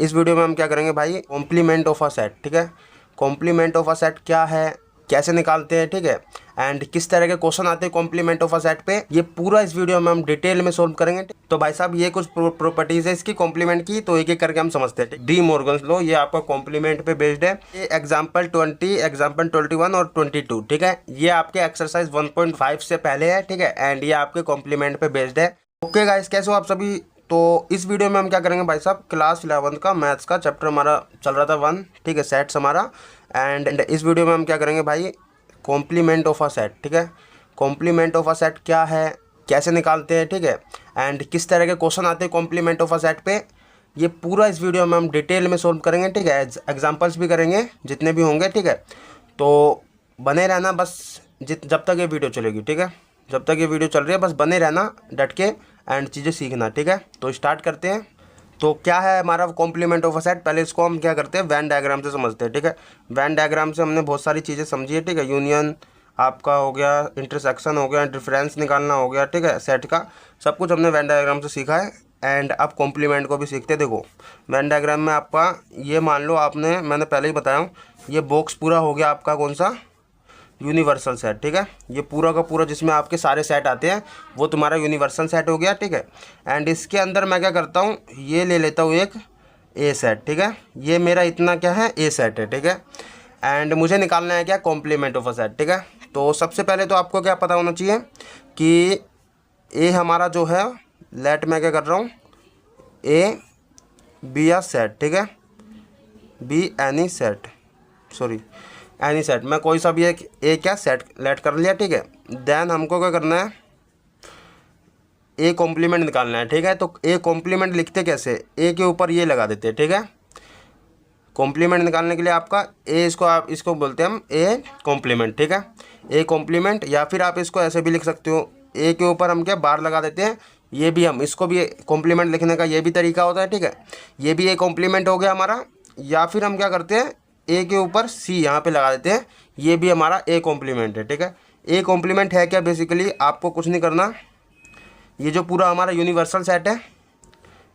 इस वीडियो में हम क्या करेंगे भाई, कॉम्प्लीमेंट ऑफ अ सेट। ठीक है, कॉम्प्लीमेंट ऑफ अ सेट क्या है, कैसे निकालते हैं, ठीक है, एंड किस तरह के क्वेश्चन आते हैं कॉम्प्लीमेंट ऑफ अ सेट पे, ये पूरा इस वीडियो में हम डिटेल में सोल्व करेंगे। तो भाई साहब ये कुछ प्रॉपर्टीज है इसकी कॉम्प्लीमेंट की, तो एक एक करके हम समझते हैं। डी मॉर्गन्स लॉ, ये आपका कॉम्प्लीमेंट पे बेस्ड है। ये एग्जाम्पल 20, एग्जाम्पल 21 और 22, ठीक है, ये आपके एक्सरसाइज 1.5 से पहले है, ठीक है, एंड ये आपके कॉम्प्लीमेंट पे बेस्ड है। ओके गाइस, कैसे हो आप सभी। तो इस वीडियो में हम क्या करेंगे भाई साहब, क्लास 11 का मैथ्स का चैप्टर हमारा चल रहा था 1, ठीक है, सेट्स हमारा, एंड इस वीडियो में हम क्या करेंगे भाई, कॉम्प्लीमेंट ऑफ अ सेट। ठीक है, कॉम्प्लीमेंट ऑफ अ सेट क्या है, कैसे निकालते हैं, ठीक है, एंड किस तरह के क्वेश्चन आते हैं कॉम्प्लीमेंट ऑफ अ सेट पे, ये पूरा इस वीडियो में हम डिटेल में सोल्व करेंगे। ठीक है, एग्जांपल्स भी करेंगे जितने भी होंगे, ठीक है, तो बने रहना बस जब तक ये वीडियो चलेगी। ठीक है, जब तक ये वीडियो चल रही है बस बने रहना डट के एंड चीज़ें सीखना। ठीक है, तो स्टार्ट करते हैं। तो क्या है हमारा कॉम्प्लीमेंट ऑफ अ सेट, पहले इसको हम क्या करते हैं, वैन डायग्राम से समझते हैं। ठीक है, वैन डायग्राम से हमने बहुत सारी चीज़ें समझी है। ठीक है, यूनियन आपका हो गया, इंटरसेक्शन हो गया, डिफरेंस निकालना हो गया, ठीक है, सेट का सब कुछ हमने वैन डायग्राम से सीखा है। एंड अब कॉम्प्लीमेंट को भी सीखते हैं। देखो वैन डायग्राम में आपका ये मान लो आपने, मैंने पहले ही बताया हूँ, ये बॉक्स पूरा हो गया आपका कौन सा, यूनिवर्सल सेट। ठीक है, ये पूरा का पूरा जिसमें आपके सारे सेट आते हैं वो तुम्हारा यूनिवर्सल सेट हो गया। ठीक है, एंड इसके अंदर मैं क्या करता हूँ, ये ले लेता हूँ एक ए सेट। ठीक है, ये मेरा इतना क्या है, ए सेट है। ठीक है, एंड मुझे निकालना है क्या, कॉम्प्लीमेंट ऑफ अ सेट। ठीक है, तो सबसे पहले तो आपको क्या पता होना चाहिए कि ए हमारा जो है, लेट मैं क्या कर रहा हूँ, ए बी आ सेट। ठीक है, be any set, sorry any set, मैं कोई सा भी एक ए क्या सेट लेट कर लिया। ठीक है, देन हमको क्या करना है, ए कॉम्प्लीमेंट निकालना है। ठीक है, तो ए कॉम्प्लीमेंट लिखते कैसे, ए के ऊपर ये लगा देते हैं। ठीक है, कॉम्प्लीमेंट निकालने के लिए आपका ए, इसको आप इसको बोलते हैं हम ए कॉम्प्लीमेंट। ठीक है, ए कॉम्प्लीमेंट, या फिर आप इसको ऐसे भी लिख सकते हो, ए के ऊपर हम क्या बार लगा देते हैं, ये भी हम इसको भी कॉम्प्लीमेंट लिखने का ये भी तरीका होता है। ठीक है, ये भी ए कॉम्प्लीमेंट हो गया हमारा, या फिर हम क्या करते हैं, ए के ऊपर सी यहाँ पे लगा देते हैं, ये भी हमारा ए कॉम्प्लीमेंट है। ठीक है, ए कॉम्प्लीमेंट है क्या, बेसिकली आपको कुछ नहीं करना, ये जो पूरा हमारा यूनिवर्सल सेट है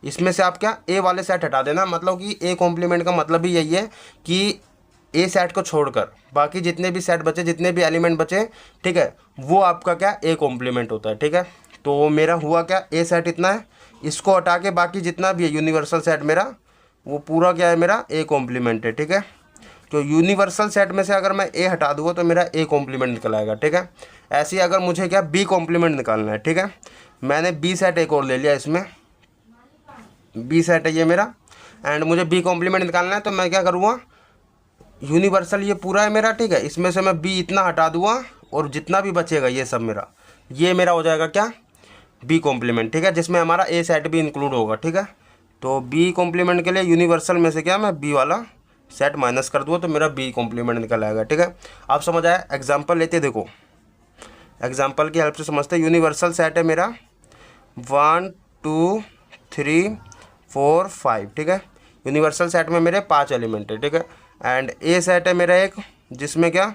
इसमें से आप क्या ए वाले सेट हटा देना। मतलब कि ए कॉम्प्लीमेंट का मतलब ही यही है कि ए सेट को छोड़कर बाकी जितने भी सेट बचे, जितने भी एलिमेंट बचे, ठीक है, वो आपका क्या ए कॉम्प्लीमेंट होता है। ठीक है, तो मेरा हुआ क्या, ए सेट इतना है, इसको हटा के बाकी जितना भी है यूनिवर्सल सेट मेरा, वो पूरा क्या है, मेरा ए कॉम्प्लीमेंट है। ठीक है, तो यूनिवर्सल सेट में से अगर मैं ए हटा दूँगा तो मेरा ए कॉम्प्लीमेंट निकल आएगा। ठीक है, ऐसे ही अगर मुझे क्या बी कॉम्प्लीमेंट निकालना है, ठीक है, मैंने बी सेट एक और ले लिया, इसमें बी सेट है ये मेरा, एंड मुझे बी कॉम्प्लीमेंट निकालना है, तो मैं क्या करूँगा, यूनिवर्सल ये पूरा है मेरा, ठीक है, इसमें से मैं बी इतना हटा दूँगा और जितना भी बचेगा ये सब मेरा, ये मेरा हो जाएगा क्या, बी कॉम्प्लीमेंट। ठीक है, जिसमें हमारा ए सेट भी इंक्लूड होगा। ठीक है, तो बी कॉम्प्लीमेंट के लिए यूनिवर्सल में से क्या मैं बी वाला सेट माइनस कर दूँ तो मेरा बी कॉम्प्लीमेंट निकल आएगा। ठीक है, आप समझ आया। एग्जांपल लेते, देखो एग्जांपल की हेल्प से समझते हैं। यूनिवर्सल सेट है मेरा 1 2 3 4 5। ठीक है, यूनिवर्सल सेट में मेरे 5 एलिमेंट है। ठीक है, एंड ए सेट है मेरा एक, जिसमें क्या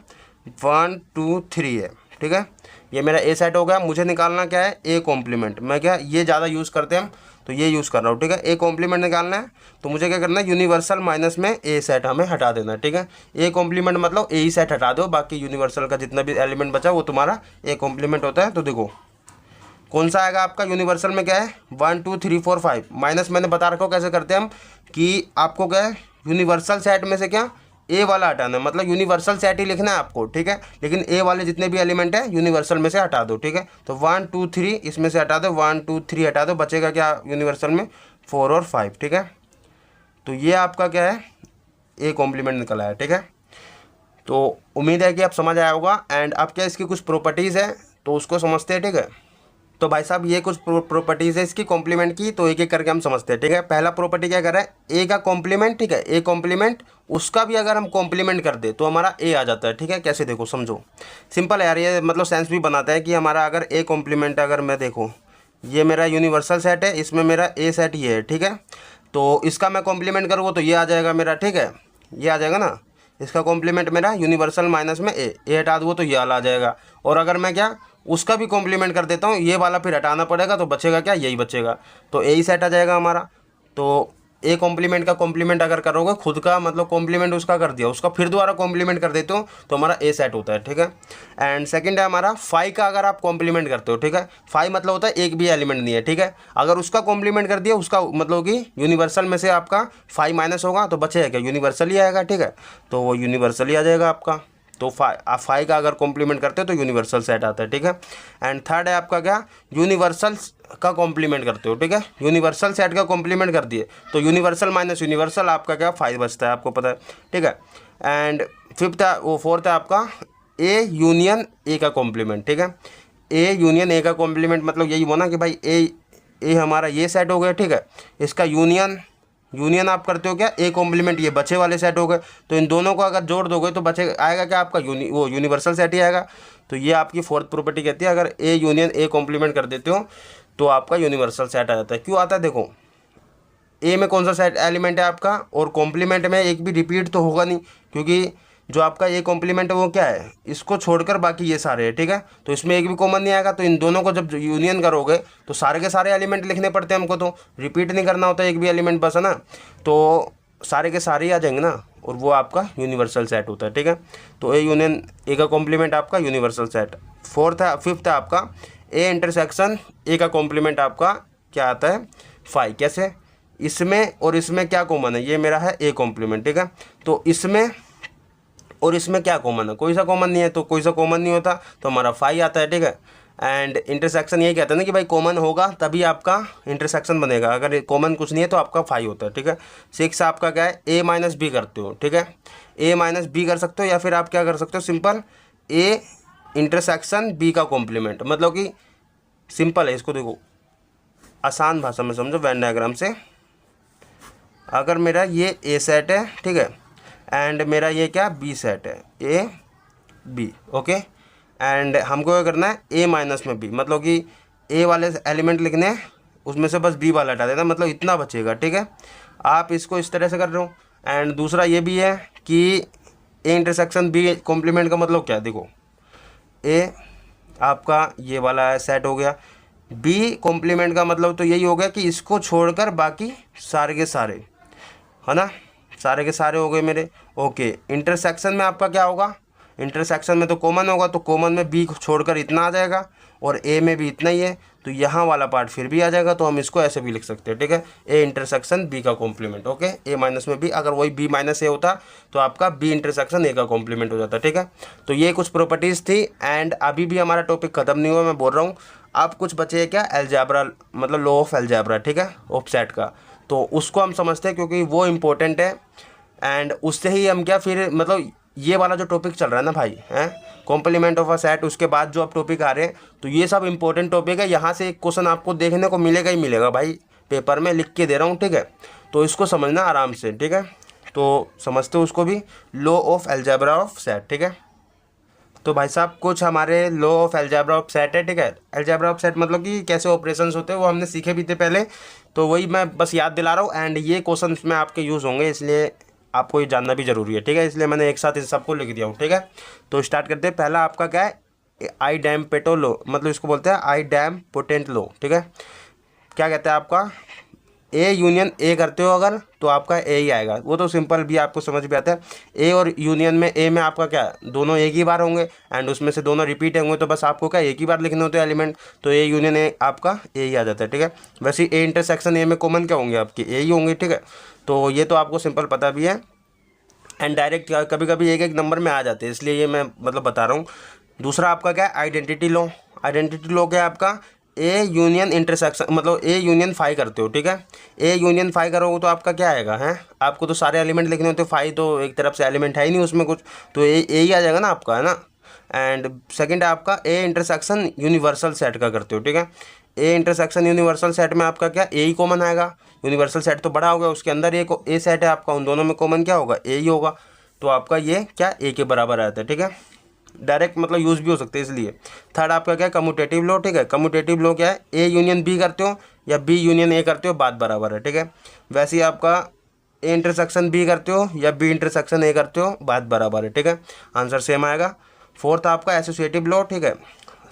1 2 3 है। ठीक है, ये मेरा ए सेट हो गया। मुझे निकालना क्या है, ए कॉम्प्लीमेंट। मैं क्या ये ज़्यादा यूज़ करते हैं हम, तो ये यूज़ कर रहा हूँ। ठीक है, ए कॉम्प्लीमेंट निकालना है, तो मुझे क्या करना है, यूनिवर्सल माइनस में ए सेट हमें हटा देना है। ठीक है, ए कॉम्प्लीमेंट मतलब ए ही सेट हटा दो, बाकी यूनिवर्सल का जितना भी एलिमेंट बचा वो तुम्हारा ए कॉम्प्लीमेंट होता है। तो देखो कौन सा आएगा आपका, यूनिवर्सल में क्या है 1 2 3 4 5, माइनस मैंने बता रखा हो कैसे करते हैं हम, कि आपको क्या है, यूनिवर्सल सेट में से क्या ए वाला हटाना है, मतलब यूनिवर्सल सेट ही लिखना है आपको। ठीक है, लेकिन ए वाले जितने भी एलिमेंट है यूनिवर्सल में से हटा दो। ठीक है, तो 1 2 3 इसमें से हटा दो, 1 2 3 हटा दो, बचेगा क्या यूनिवर्सल में 4 और 5। ठीक है, तो ये आपका क्या है, ए कॉम्प्लीमेंट निकल आया। ठीक है, तो उम्मीद है कि आप समझ आया होगा। एंड अब क्या इसकी कुछ प्रॉपर्टीज़ है तो उसको समझते हैं। ठीक है, तो भाई साहब ये कुछ प्रॉपर्टीज़ है इसकी कॉम्प्लीमेंट की, तो एक एक करके हम समझते हैं। ठीक है, पहला प्रॉपर्टी क्या कर रहा है, ए का कॉम्प्लीमेंट। ठीक है, ए कॉम्प्लीमेंट, उसका भी अगर हम कॉम्प्लीमेंट कर दे तो हमारा ए आ जाता है। ठीक है, कैसे देखो समझो, सिंपल है यार, ये मतलब सेंस भी बनाता है कि हमारा अगर ए कॉम्प्लीमेंट, अगर मैं देखो ये मेरा यूनिवर्सल सेट है, इसमें मेरा ए सेट ये है। ठीक है, तो इसका मैं कॉम्प्लीमेंट करूँगा तो ये आ जाएगा मेरा। ठीक है, ये आ जाएगा ना, इसका कॉम्प्लीमेंट मेरा यूनिवर्सल माइनस में ए हटा दूँ तो ये वाला आ जाएगा। और अगर मैं क्या उसका भी कॉम्प्लीमेंट कर देता हूँ, ये वाला फिर हटाना पड़ेगा, तो बचेगा क्या, यही बचेगा, तो ए ही सेट आ जाएगा हमारा। तो ए कॉम्प्लीमेंट का कॉम्प्लीमेंट अगर करोगे खुद का मतलब कॉम्प्लीमेंट उसका कर दिया, उसका फिर दोबारा कॉम्प्लीमेंट कर देते हो तो हमारा ए सेट होता है, ठीक है। एंड सेकंड है हमारा फाइव का अगर आप कॉम्प्लीमेंट करते हो, ठीक है। फाइव मतलब होता है एक भी एलिमेंट नहीं है, ठीक है। अगर उसका कॉम्प्लीमेंट कर दिया, उसका मतलब कि यूनिवर्सल में से आपका फाइव माइनस होगा तो बचेगा क्या, यूनिवर्सल ही आएगा, ठीक है। तो वो यूनिवर्सल ही आ जाएगा आपका। तो फाइव का अगर कॉम्प्लीमेंट करते हो तो यूनिवर्सल सेट आता है, ठीक है। एंड थर्ड है आपका क्या, यूनिवर्सल का कॉम्प्लीमेंट करते हो, ठीक है। यूनिवर्सल सेट का कॉम्प्लीमेंट कर दिए तो यूनिवर्सल माइनस यूनिवर्सल आपका क्या, फाइव बचता है, आपको पता है, ठीक है। एंड फोर्थ है आपका ए यूनियन ए का कॉम्प्लीमेंट, ठीक है। ए यूनियन ए का कॉम्प्लीमेंट मतलब यही बोला कि भाई ए हमारा ये सेट हो गया, ठीक है। इसका यूनियन आप करते हो क्या, ए कॉम्प्लीमेंट ये बचे वाले सेट हो गए, तो इन दोनों को अगर जोड़ दोगे तो बचे आएगा क्या आपका वो यूनिवर्सल सेट ही आएगा। तो ये आपकी फोर्थ प्रॉपर्टी कहती है, अगर ए यूनियन ए कॉम्प्लीमेंट कर देते हो तो आपका यूनिवर्सल सेट आ जाता है। क्यों आता है, देखो ए में कौन सा सेट एलिमेंट है आपका, और कॉम्प्लीमेंट में एक भी रिपीट तो होगा नहीं, क्योंकि जो आपका ए कॉम्प्लीमेंट है वो क्या है, इसको छोड़कर बाकी ये सारे हैं, ठीक है। तो इसमें एक भी कॉमन नहीं आएगा, तो इन दोनों को जब यूनियन करोगे तो सारे के सारे एलिमेंट लिखने पड़ते हैं हमको, तो रिपीट नहीं करना होता एक भी एलिमेंट बस, है ना। तो सारे के सारे ही आ जाएंगे ना, और वो आपका यूनिवर्सल सेट होता है, ठीक है। तो ए यूनियन ए का कॉम्प्लीमेंट आपका यूनिवर्सल सेट। फिफ्थ है आपका ए इंटरसेक्शन ए का कॉम्प्लीमेंट आपका क्या आता है, फाइव। कैसे, इसमें और इसमें क्या कॉमन है, ये मेरा है ए कॉम्प्लीमेंट, ठीक है। तो इसमें और इसमें क्या कॉमन है, कोई सा कॉमन नहीं है, तो कोई सा कॉमन नहीं होता तो हमारा फाइव आता है, ठीक है। एंड इंटरसेक्शन यही कहते हैं ना कि भाई कॉमन होगा तभी आपका इंटरसेक्शन बनेगा, अगर कॉमन कुछ नहीं है तो आपका फाइव होता है, ठीक है। सिक्स आपका क्या है, ए माइनस बी करते हो, ठीक है। ए माइनस बी कर सकते हो, या फिर आप क्या कर सकते हो, सिंपल ए इंटरसेक्शन बी का कॉम्प्लीमेंट, मतलब कि सिंपल है, इसको देखो आसान भाषा में समझो, वेन डायग्राम से। अगर मेरा ये ए सेट है, ठीक है, एंड मेरा ये क्या बी सेट है, ए बी, ओके। एंड हमको क्या करना है, ए माइनस में बी, मतलब कि ए वाले एलिमेंट लिखने हैं, उसमें से बस बी वाला हटा देना, मतलब इतना बचेगा, ठीक है। आप इसको इस तरह से कर रहे हो। एंड दूसरा ये भी है कि ए इंटरसेक्शन बी कॉम्प्लीमेंट का मतलब क्या है, देखो ए आपका ये वाला सेट हो गया, बी कॉम्प्लीमेंट का मतलब तो यही हो गया कि इसको छोड़कर बाकी सारे के सारे, है ना, सारे के सारे हो गए मेरे, ओके। इंटरसेक्शन में आपका क्या होगा, इंटरसेक्शन में तो कॉमन होगा, तो कॉमन में बी छोड़कर इतना आ जाएगा, और ए में भी इतना ही है, तो यहाँ वाला पार्ट फिर भी आ जाएगा, तो हम इसको ऐसे भी लिख सकते हैं, ठीक है। ए इंटरसेक्शन बी का कॉम्प्लीमेंट, ओके। ए माइनस में बी, अगर वही बी माइनस ए होता तो आपका बी इंटरसेक्शन ए का कॉम्प्लीमेंट हो जाता, ठीक है। तो ये कुछ प्रॉपर्टीज़ थी। एंड अभी भी हमारा टॉपिक ख़त्म नहीं हुआ, मैं बोल रहा हूँ। अब कुछ बचे क्या, अलजेब्रा, मतलब लॉ ऑफ अलजेब्रा, ठीक है, ऑफ सेट का, तो उसको हम समझते हैं क्योंकि वो इम्पोर्टेंट है। एंड उससे ही हम क्या फिर मतलब ये वाला जो टॉपिक चल रहा है ना भाई, हैं कॉम्प्लीमेंट ऑफ अ सेट, उसके बाद जो आप टॉपिक आ रहे हैं, तो ये सब इंपॉर्टेंट टॉपिक है। यहाँ से एक क्वेश्चन आपको देखने को मिलेगा ही मिलेगा भाई, पेपर में लिख के दे रहा हूँ, ठीक है। तो इसको समझना आराम से, ठीक है। तो समझते हो उसको भी, law of algebra of set, ठीक है। तो भाई साहब कुछ हमारे law of algebra of set है, ठीक है। अलजेब्रा ऑफ सेट मतलब कि कैसे ऑपरेशंस होते हैं वो हमने सीखे भी थे पहले, तो वही मैं बस याद दिला रहा हूँ। एंड ये क्वेश्चन में आपके यूज़ होंगे, इसलिए आपको ये जानना भी ज़रूरी है, ठीक है। इसलिए मैंने एक साथ इन सबको लिख दिया हूँ, ठीक है। तो स्टार्ट करते हैं। पहला आपका क्या है, आई डैम पेटो लो, मतलब इसको बोलते हैं आई डैम पोटेंट लो, ठीक है। क्या कहते हैं आपका, ए यूनियन ए करते हो अगर तो आपका ए ही आएगा, वो तो सिंपल भी आपको समझ भी आता है। ए और यूनियन में ए में आपका क्या दोनों एक ही बार होंगे, एंड उसमें से दोनों रिपीट होंगे, तो बस आपको क्या एक ही बार लिखने होते हैं एलिमेंट, तो ए यूनियन ए आपका ए ही आ जाता है, ठीक है। वैसे ए इंटरसेक्शन ए में कॉमन क्या होंगे आपके, ए ही होंगे, ठीक है। तो ये तो आपको सिंपल पता भी है। एंड डायरेक्ट कभी कभी एक एक नंबर में आ जाते हैं, इसलिए ये मैं मतलब बता रहा हूँ। दूसरा आपका क्या है, आइडेंटिटी लो। आइडेंटिटी लो क्या है आपका, ए यूनियन इंटरसेक्शन, मतलब ए यूनियन फाई करते हो, ठीक है। ए यूनियन फाई करोगे तो आपका क्या आएगा, हैं आपको तो सारे एलिमेंट लिखने होते हैं, फाई तो एक तरफ से एलिमेंट है ही नहीं उसमें कुछ, तो ए ही आ जाएगा ना आपका, है ना। एंड सेकंड है आपका ए इंटरसेक्शन यूनिवर्सल सेट का करते हो, ठीक है। ए इंटरसेक्शन यूनिवर्सल सेट में आपका क्या ए ही कॉमन आएगा, यूनिवर्सल सेट तो बड़ा हो गया, उसके अंदर एक ए सेट है आपका, उन दोनों में कॉमन क्या होगा, ए ही होगा, तो आपका ये क्या ए के बराबर आता है, ठीक है। डायरेक्ट मतलब यूज़ भी हो सकते हैं इसलिए। थर्ड आपका क्या है, कम्यूटेटिव लो, ठीक है। कम्यूटेटिव लो क्या है, ए यूनियन बी करते हो या बी यूनियन ए करते हो, बात बराबर है, ठीक है। वैसे ही आपका ए इंटरसेक्शन बी करते हो या बी इंटरसेक्शन ए करते हो, बात बराबर है, ठीक है, आंसर सेम आएगा। फोर्थ आपका एसोसिएटिव लो, ठीक है।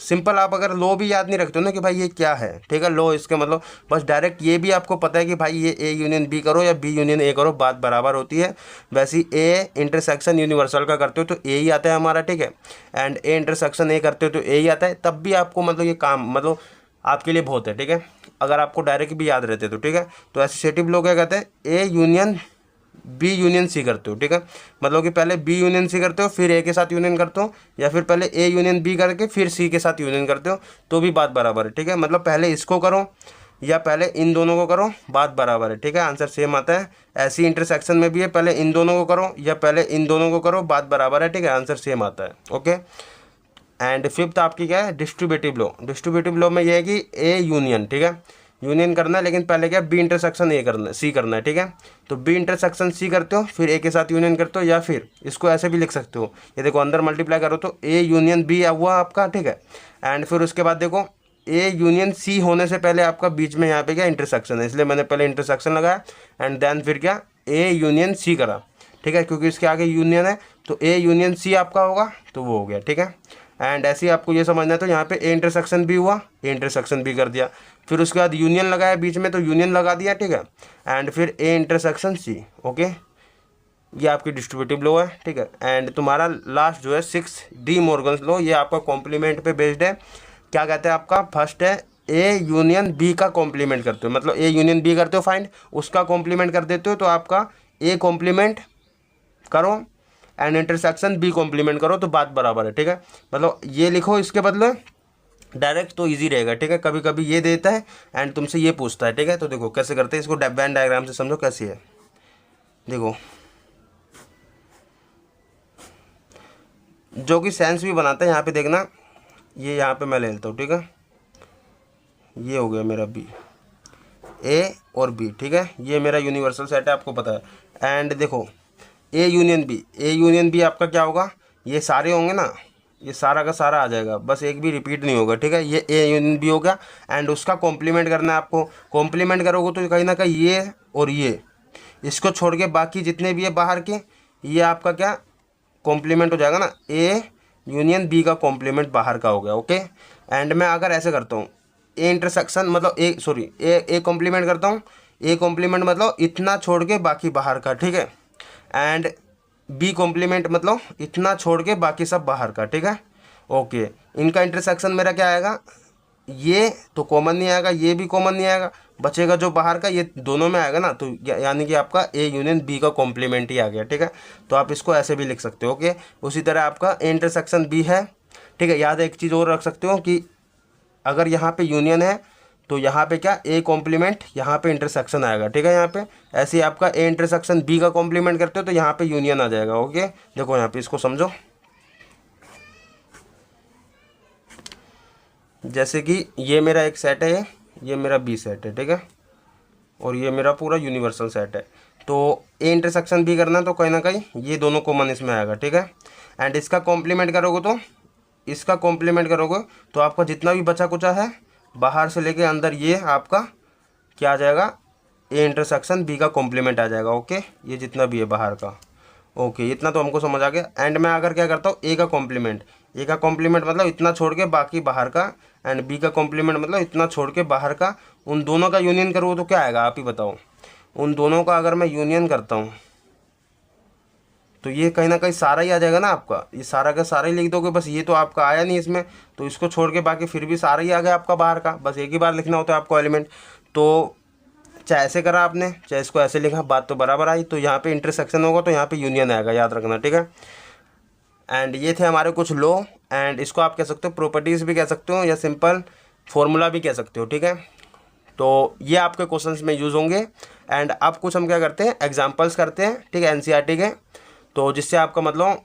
सिंपल आप अगर लो भी याद नहीं रखते हो ना कि भाई ये क्या है, ठीक है, लो इसके मतलब बस डायरेक्ट ये भी आपको पता है कि भाई ये ए यूनियन बी करो या बी यूनियन ए करो, बात बराबर होती है। वैसे ए इंटरसेक्शन यूनिवर्सल का करते हो तो ए ही आता है हमारा, ठीक है, एंड ए इंटरसेक्शन ए करते हो तो ए ही आता है, तब भी आपको मतलब ये काम मतलब आपके लिए बहुत है, ठीक है, अगर आपको डायरेक्ट भी याद रहते तो, ठीक है। तो एसोसिएटिव लो क्या कहते हैं, A union B union C करते हो, ठीक है, मतलब कि पहले बी यूनियन सी करते हो फिर ए के साथ यूनियन करते हो, या फिर पहले ए यूनियन बी करके फिर सी के साथ यूनियन करते हो, तो भी बात बराबर है, ठीक है, मतलब पहले इसको करो या पहले इन दोनों को करो, बात बराबर है, ठीक है, आंसर सेम आता है। ऐसी इंटरसेक्शन में भी है, पहले इन दोनों को करो या पहले इन दोनों को करो, बात बराबर है, ठीक है, आंसर सेम आता है। ओके, एंड फिफ्थ आपकी क्या है, डिस्ट्रीब्यूटिव लॉ। डिस्ट्रीब्यूटिव लॉ में ये है कि ए यूनियन, ठीक है, यूनियन करना है, लेकिन पहले क्या बी इंटरसेक्शन ए करना है, सी करना है, ठीक है, तो बी इंटरसेक्शन सी करते हो फिर ए के साथ यूनियन करते हो, या फिर इसको ऐसे भी लिख सकते हो, ये देखो अंदर मल्टीप्लाई करो तो ए यूनियन बी हुआ आपका, ठीक है, एंड फिर उसके बाद देखो ए यूनियन सी होने से पहले आपका बीच में यहाँ पे क्या इंटरसेक्शन है, इसलिए मैंने पहले इंटरसेक्शन लगाया एंड देन फिर क्या ए यूनियन सी करा, ठीक है, क्योंकि इसके आगे यूनियन है तो ए यूनियन सी आपका होगा, तो वो हो गया, ठीक है। एंड ऐसे ही आपको ये समझना है, तो यहाँ पे ए इंटरसेक्शन बी हुआ, ए इंटरसेक्शन बी कर दिया, फिर उसके बाद यूनियन लगाया बीच में तो यूनियन लगा दिया, ठीक है, एंड फिर ए इंटरसेक्शन सी। ओके, ये आपकी डिस्ट्रीब्यूटिव लॉ है, ठीक है। एंड तुम्हारा लास्ट जो है 6 डी मॉर्गन्स लॉ, ये आपका कॉम्प्लीमेंट पे बेस्ड है। क्या कहते हैं आपका, फर्स्ट है ए यूनियन बी का कॉम्प्लीमेंट करते हो, मतलब ए यूनियन बी करते हो फाइंड, उसका कॉम्प्लीमेंट कर देते हो तो आपका ए कॉम्प्लीमेंट करो एंड इंटरसेक्शन बी कॉम्प्लीमेंट करो, तो बात बराबर है, ठीक है, मतलब ये लिखो इसके बदले डायरेक्ट तो इजी रहेगा, ठीक है, कभी कभी ये देता है एंड तुमसे ये पूछता है, ठीक है, तो देखो कैसे करते हैं इसको, वेन डायग्राम से समझो कैसी है। देखो जो कि सेंस भी बनाता है, यहाँ पे देखना, ये यहाँ पे मैं ले लेता हूँ, ठीक है, ये हो गया मेरा बी, ए और बी, ठीक है, ये मेरा यूनिवर्सल सेट है, आपको पता है। एंड देखो A union B, A union B आपका क्या होगा, ये सारे होंगे ना, ये सारा का सारा आ जाएगा, बस एक भी रिपीट नहीं होगा, ठीक है, ये ए यूनियन बी हो गया एंड उसका कॉम्प्लीमेंट करना है आपको। कॉम्प्लीमेंट करोगे तो कहीं ना कहीं ये और ये, इसको छोड़ के बाकी जितने भी है बाहर के, ये आपका क्या कॉम्प्लीमेंट हो जाएगा ना, ए यूनियन बी का कॉम्प्लीमेंट बाहर का हो गया। ओके, एंड मैं अगर ऐसे करता हूँ ए इंटरसेक्शन मतलब ए सॉरी ए कॉम्प्लीमेंट करता हूँ, ए कॉम्प्लीमेंट मतलब इतना छोड़ के बाकी बाहर का, ठीक है, एंड बी कॉम्प्लीमेंट मतलब इतना छोड़ के बाकी सब बाहर का, ठीक है। ओके, इनका इंटरसेक्शन मेरा क्या आएगा, ये तो कॉमन नहीं आएगा, ये भी कॉमन नहीं आएगा, बचेगा जो बाहर का, ये दोनों में आएगा ना, तो यानी कि आपका ए यूनियन बी का कॉम्प्लीमेंट ही आ गया, ठीक है, तो आप इसको ऐसे भी लिख सकते हो। ओके, उसी तरह आपका ए इंटरसेक्शन बी है, ठीक है। याद एक चीज़ और रख सकते हो कि अगर यहाँ पे यूनियन है तो यहाँ पे क्या ए कॉम्प्लीमेंट, यहाँ पे इंटरसेक्शन आएगा, ठीक है, यहाँ पे ऐसे ही आपका ए इंटरसेक्शन बी का कॉम्प्लीमेंट करते हो तो यहाँ पे यूनियन आ जाएगा। ओके, देखो यहाँ पे इसको समझो, जैसे कि ये मेरा एक सेट है, ये मेरा बी सेट है, ठीक है, और ये मेरा पूरा यूनिवर्सल सेट है, तो ए इंटरसेक्शन बी करना तो कहीं ना कहीं ये दोनों कॉमन इसमें आएगा, ठीक है। एंड इसका कॉम्प्लीमेंट करोगे तो इसका कॉम्प्लीमेंट करोगे तो आपका जितना भी बचा कुचा है बाहर से लेके अंदर, ये आपका क्या आ जाएगा, ए इंटरसेक्शन बी का कॉम्प्लीमेंट आ जाएगा। ओके, ये जितना भी है बाहर का, ओके, इतना तो हमको समझ आ गया। एंड मैं अगर क्या करता हूँ ए का कॉम्प्लीमेंट, ए का कॉम्प्लीमेंट मतलब इतना छोड़ के बाकी बाहर का, एंड बी का कॉम्प्लीमेंट मतलब इतना छोड़ के बाहर का, उन दोनों का यूनियन करूँ तो क्या आएगा आप ही बताओ। उन दोनों का अगर मैं यूनियन करता हूँ तो ये कहीं ना कहीं सारा ही आ जाएगा ना आपका, ये सारा का सारा ही लिख दोगे, बस ये तो आपका आया नहीं इसमें, तो इसको छोड़ के बाकी फिर भी सारा ही आ गया आपका बाहर का, बस एक ही बार लिखना होता है आपको एलिमेंट। तो चाहे ऐसे करा आपने, चाहे इसको ऐसे लिखा, बात तो बराबर आई। तो यहाँ पे इंटरसेक्शन होगा तो यहाँ पे यूनियन आएगा, याद रखना, ठीक है। एंड ये थे हमारे कुछ लॉ, एंड इसको आप कह सकते हो प्रॉपर्टीज़ भी कह सकते हो या सिंपल फॉर्मूला भी कह सकते हो, ठीक है। तो ये आपके क्वेश्चंस में यूज़ होंगे। एंड अब कुछ हम क्या करते हैं, एग्जांपल्स करते हैं, ठीक है, एनसीईआरटी के, तो जिससे आपका मतलब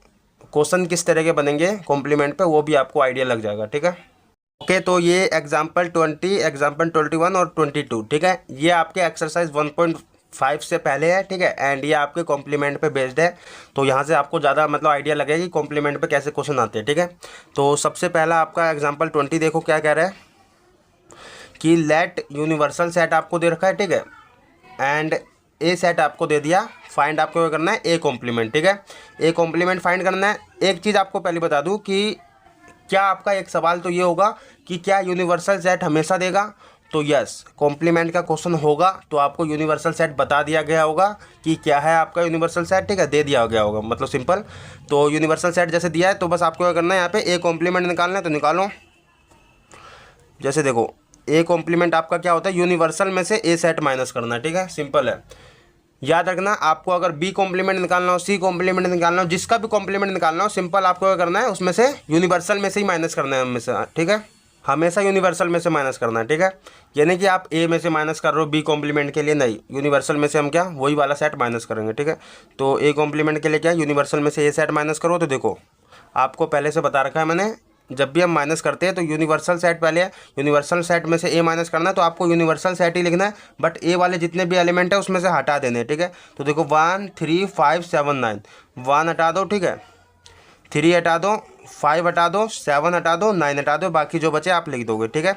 क्वेश्चन किस तरह के बनेंगे कॉम्प्लीमेंट पे वो भी आपको आइडिया लग जाएगा, ठीक है। ओके, तो ये एग्जाम्पल 20, एग्जाम्पल 21 और 22, ठीक है, ये आपके एक्सरसाइज 1.5 से पहले है, ठीक है, एंड ये आपके कॉम्प्लीमेंट पे बेस्ड है, तो यहाँ से आपको ज़्यादा मतलब आइडिया लगेगा कि कॉम्प्लीमेंट पे कैसे क्वेश्चन आते हैं, ठीक है। तो सबसे पहला आपका एग्जाम्पल 20 देखो क्या कह रहा है कि लेट यूनिवर्सल सेट आपको दे रखा है, ठीक है, एंड ए सेट आपको दे दिया, फाइंड आपको क्या करना है, ए कॉम्प्लीमेंट, ठीक है। ए कॉम्प्लीमेंट फाइंड करना है। एक चीज़ आपको पहले बता दूं कि क्या आपका एक सवाल तो ये होगा कि क्या यूनिवर्सल सेट हमेशा देगा, तो यस, कॉम्प्लीमेंट का क्वेश्चन होगा तो आपको यूनिवर्सल सेट बता दिया गया होगा कि क्या है आपका यूनिवर्सल सेट, ठीक है, दे दिया गया होगा, मतलब सिंपल। तो यूनिवर्सल सेट जैसे दिया है तो बस आपको क्या करना है, यहाँ पे ए कॉम्प्लीमेंट निकालना है तो निकालो। जैसे देखो ए कॉम्प्लीमेंट आपका क्या होता है, यूनिवर्सल में से ए सेट माइनस करना है, ठीक है, सिंपल है। याद रखना, आपको अगर बी कॉम्प्लीमेंट निकालना हो, सी कॉम्प्लीमेंट निकालना हो, जिसका भी कॉम्प्लीमेंट निकालना हो, सिंपल आपको क्या करना है, उसमें से यूनिवर्सल में से ही माइनस करना है हमेशा, ठीक है, हमेशा यूनिवर्सल में से माइनस करना है, ठीक है। यानी कि आप ए में से माइनस कर रहे हो बी कॉम्प्लीमेंट के लिए, नहीं, यूनिवर्सल में से हम क्या वही वाला सेट माइनस करेंगे, ठीक है। तो ए कॉम्प्लीमेंट के लिए क्या, यूनिवर्सल में से ए सेट माइनस करो। तो देखो आपको पहले से बता रखा है मैंने, जब भी हम माइनस करते हैं तो यूनिवर्सल सेट पहले है, यूनिवर्सल सेट में से ए माइनस करना है, तो आपको यूनिवर्सल सेट ही लिखना है, बट ए वाले जितने भी एलिमेंट है उसमें से हटा देने, ठीक है। तो देखो 1 3 5 7 9, 1 हटा दो, ठीक है, 3 हटा दो, 5 हटा दो, 7 हटा दो, 9 हटा दो, बाकी जो बचे आप लिख दोगे, ठीक है।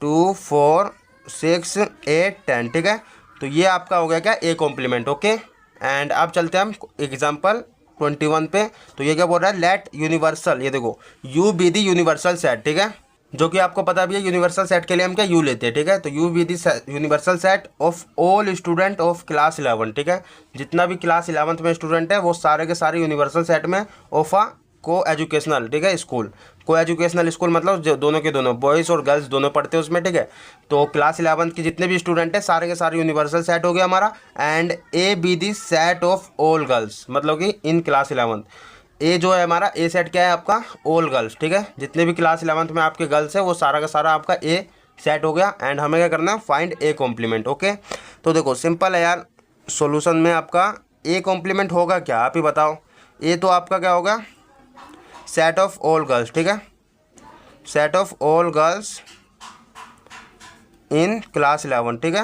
2 4 6 8 10, ठीक है। तो ये आपका हो गया क्या, ए कॉम्प्लीमेंट, ओके। एंड अब चलते हैं हम एग्जाम्पल 21 पे। तो ये क्या बोल रहा है, लेट यूनिवर्सल, ये देखो you be the universal set, ठीक है, जो कि आपको पता भी है यूनिवर्सल सेट के लिए हम क्या यू लेते हैं, ठीक है। तो you be the universal set of all student of class 11, ठीक है, जितना भी क्लास 11th में स्टूडेंट है वो सारे के सारे यूनिवर्सल सेट में ऑफ अ को एजुकेशनल, ठीक है, स्कूल। को एजुकेशनल स्कूल मतलब जो दोनों के दोनों बॉयज़ और गर्ल्स दोनों पढ़ते हैं उसमें, ठीक है। तो क्लास 11th के जितने भी स्टूडेंट हैं सारे के सारे यूनिवर्सल सेट हो गया हमारा। And A be the set of all girls, मतलब कि इन क्लास 11th ए जो है हमारा, ए सेट क्या है आपका, ऑल गर्ल्स, ठीक है, जितने भी क्लास 11th में आपके गर्ल्स है वो सारा का सारा आपका ए सेट हो गया। एंड हमें क्या करना है, फाइंड ए कॉम्प्लीमेंट, ओके। तो देखो सिंपल है यार, सॉल्यूशन में आपका ए कॉम्प्लीमेंट होगा क्या, आप ही बताओ। ए तो आपका क्या होगा, सेट ऑफ ऑल गर्ल्स, ठीक है, set of all girls in class 11, ठीक है,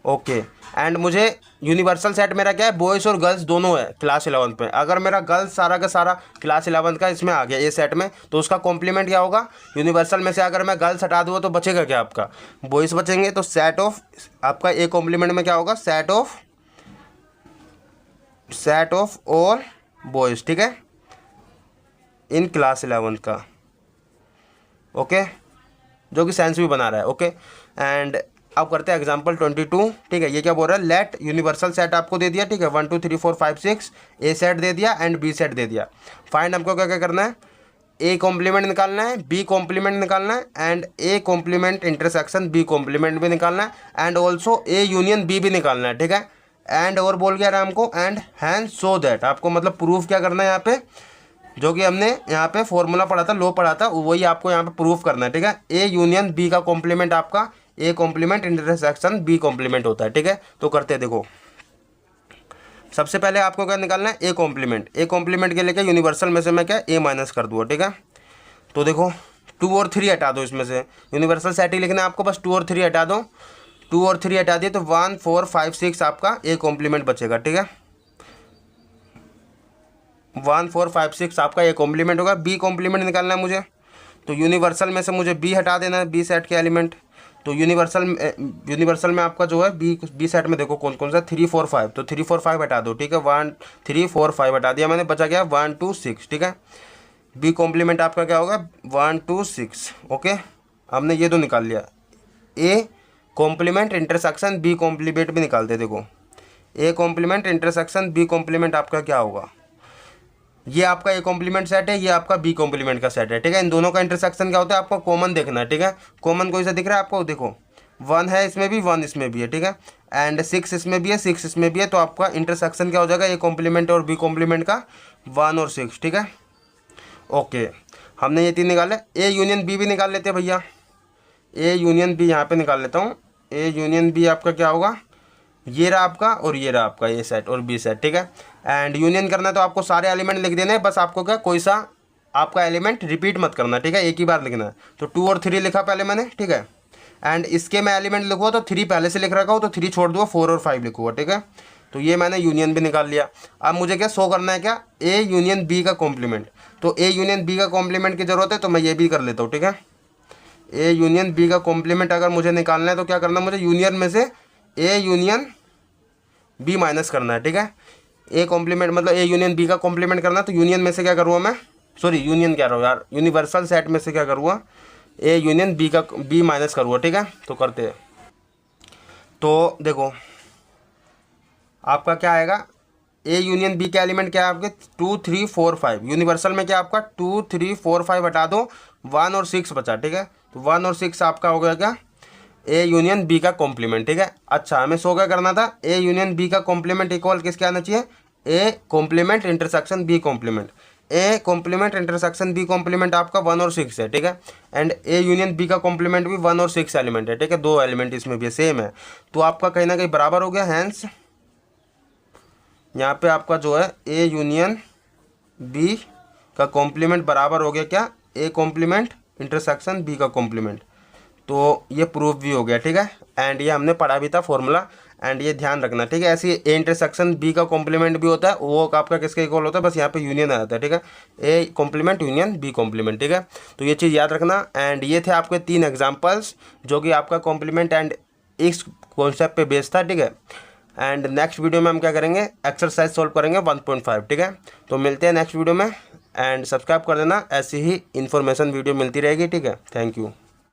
ओके। एंड मुझे यूनिवर्सल सेट मेरा क्या है, बॉयज़ और गर्ल्स दोनों है क्लास 11th में। अगर मेरा गर्ल्स सारा का सारा क्लास 11th का इसमें आ गया ए सेट में, तो उसका कॉम्प्लीमेंट क्या होगा, यूनिवर्सल में से अगर मैं गर्ल्स हटा दूँ तो बचेगा क्या, आपका बॉयज़ बचेंगे। तो सेट ऑफ आपका ए कॉम्प्लीमेंट में क्या होगा, सेट ऑफ ऑल बॉयज़, ठीक है, इन क्लास 11th का, ओके, जो कि सेंस भी बना रहा है, ओके। एंड अब करते हैं एग्जांपल 22, ठीक है। ये क्या बोल रहा है, लेट यूनिवर्सल सेट आपको दे दिया, ठीक है, 1 2 3 4 5 6 ए सेट दे दिया एंड बी सेट दे दिया। फाइंड हमको क्या क्या करना है, ए कॉम्प्लीमेंट निकालना है, बी कॉम्प्लीमेंट निकालना है, and A complement intersection B complement भी निकालना है, and also A union B भी निकालना है, ठीक है। एंड और बोल गया हमको, एंड हैंस सो दैट, आपको मतलब प्रूफ क्या करना है यहाँ पे, जो कि हमने यहाँ पे फॉर्मूला पढ़ा था, लो पढ़ा था, वही आपको यहाँ पे प्रूफ करना है, ठीक है। ए यूनियन बी का कॉम्प्लीमेंट आपका A complement intersection B complement होता है, ठीक है। तो करते हैं, देखो सबसे पहले आपको क्या निकालना है, ए कॉम्प्लीमेंट। ए कॉम्प्लीमेंट के लिए क्या, यूनिवर्सल में से मैं क्या ए माइनस कर दूँगा, ठीक है। तो देखो 2 और 3 हटा दो, इसमें से यूनिवर्सल सेट ही लिखना है आपको, बस 2 और 3 हटा दो, 2 और 3 हटा दिए तो 1 4 5 6 आपका ए कॉम्प्लीमेंट बचेगा, ठीक है। 1 4 5 6 आपका ए कॉम्प्लीमेंट होगा। बी कॉम्प्लीमेंट निकालना है मुझे, तो यूनिवर्सल में से मुझे बी हटा देना है, बी सेट के एलिमेंट। तो यूनिवर्सल में आपका जो है बी सेट में देखो कौन कौन सा, 3 4 5, तो 3 4 5 हटा दो, ठीक है, 1 3 4 5 हटा दिया मैंने, बचा गया 1 2 6, ठीक है। बी कॉम्प्लीमेंट आपका क्या होगा, 1 2 6, ओके। हमने ये तो निकाल लिया। A complement intersection B complement भी निकालते, देखो A complement intersection B complement आपका क्या होगा, ये आपका ए कॉम्प्लीमेंट सेट है, ये आपका बी कॉम्प्लीमेंट का सेट है, ठीक है। इन दोनों का इंटरसेक्शन क्या होता है, आपको कॉमन देखना है, ठीक है। कॉमन कोई सा दिख रहा है आपको, देखो 1 है इसमें भी, 1 इसमें भी है, ठीक है, एंड 6 इसमें भी है, 6 इसमें भी है। तो आपका इंटरसेक्शन क्या हो जाएगा, ए कॉम्प्लीमेंट और बी कॉम्प्लीमेंट का 1 और 6, ठीक है, ओके। हमने ये 3 निकाले। ए यूनियन बी भी निकाल लेते हैं भैया, ए यूनियन बी यहाँ पे निकाल लेता हूँ। ए यूनियन बी आपका क्या होगा, ये रहा आपका और ये रहा आपका ए सेट और बी सेट, ठीक है। एंड यूनियन करना है तो आपको सारे एलिमेंट लिख देने हैं, बस आपको क्या कोई सा आपका एलिमेंट रिपीट मत करना, ठीक है, एक ही बार लिखना है। तो 2 और 3 लिखा पहले मैंने, ठीक है। एंड इसके मैं एलिमेंट लिखूँगा तो 3 पहले से लिख रखा हूँ, तो 3 छोड़ दूँगा, 4 और 5 लिखूँगा, ठीक है। तो ये मैंने यूनियन भी निकाल लिया। अब मुझे क्या शो करना है, क्या ए यूनियन बी का कॉम्प्लीमेंट। तो ए यूनियन बी का कॉम्प्लीमेंट की ज़रूरत है, तो मैं ये भी कर लेता हूँ, ठीक है। ए यूनियन बी का कॉम्प्लीमेंट अगर मुझे निकालना है तो क्या करना है, मुझे यूनियन में से ए यूनियन बी माइनस करना है, ठीक है। ए कॉम्प्लीमेंट मतलब ए यूनियन बी का कॉम्प्लीमेंट करना है, तो यूनियन में से क्या करूँगा मैं, सॉरी यूनियन कह रहा हूँ यार, यूनिवर्सल सेट में से क्या करूँगा, ए यूनियन बी का बी माइनस करूँगा, ठीक है। तो करते हैं, तो देखो आपका क्या आएगा, ए यूनियन बी का एलिमेंट क्या है आपके 2 3 4 5, यूनिवर्सल में क्या आपका 2 3 4 5 हटा दो, 1 और 6 बचा, ठीक है। तो 1 और 6 आपका हो गया क्या, ए यूनियन बी का कॉम्प्लीमेंट, ठीक है। अच्छा हमें सो क्या करना था, ए यूनियन बी का कॉम्प्लीमेंट इक्वल किसके आना चाहिए, A complement intersection B complement, A complement intersection B complement आपका 1 और 6 है, ठीक है। एंड ए यूनियन बी का कॉम्प्लीमेंट भी 1 और 6 एलिमेंट है, ठीक है, 2 एलिमेंट इसमें भी सेम है। तो आपका कहीं ना कहीं बराबर हो गया, हैंस यहाँ पे आपका जो है ए यूनियन बी का कॉम्प्लीमेंट बराबर हो गया क्या, ए कॉम्प्लीमेंट इंटरसेक्शन बी का कॉम्प्लीमेंट। तो ये प्रूफ भी हो गया, ठीक है। एंड ये हमने पढ़ा भी था फॉर्मूला, एंड ये ध्यान रखना, ठीक है। ऐसे ए इंटरसेक्शन बी का कॉम्प्लीमेंट भी होता है, वो आपका किसके इक्वल होता है, बस यहाँ पे यूनियन आ जाता है, ठीक है, A complement union B complement, ठीक है। तो ये चीज़ याद रखना। एंड ये थे आपके 3 एग्जाम्पल्स जो कि आपका कॉम्प्लीमेंट एंड इस कॉन्सेप्ट पे बेस्ड था, ठीक है। एंड नेक्स्ट वीडियो में हम क्या करेंगे, एक्सरसाइज सॉल्व करेंगे 1.5, ठीक है। तो मिलते हैं नेक्स्ट वीडियो में, एंड सब्सक्राइब कर देना, ऐसी ही इन्फॉर्मेशन वीडियो मिलती रहेगी, ठीक है। Thank you.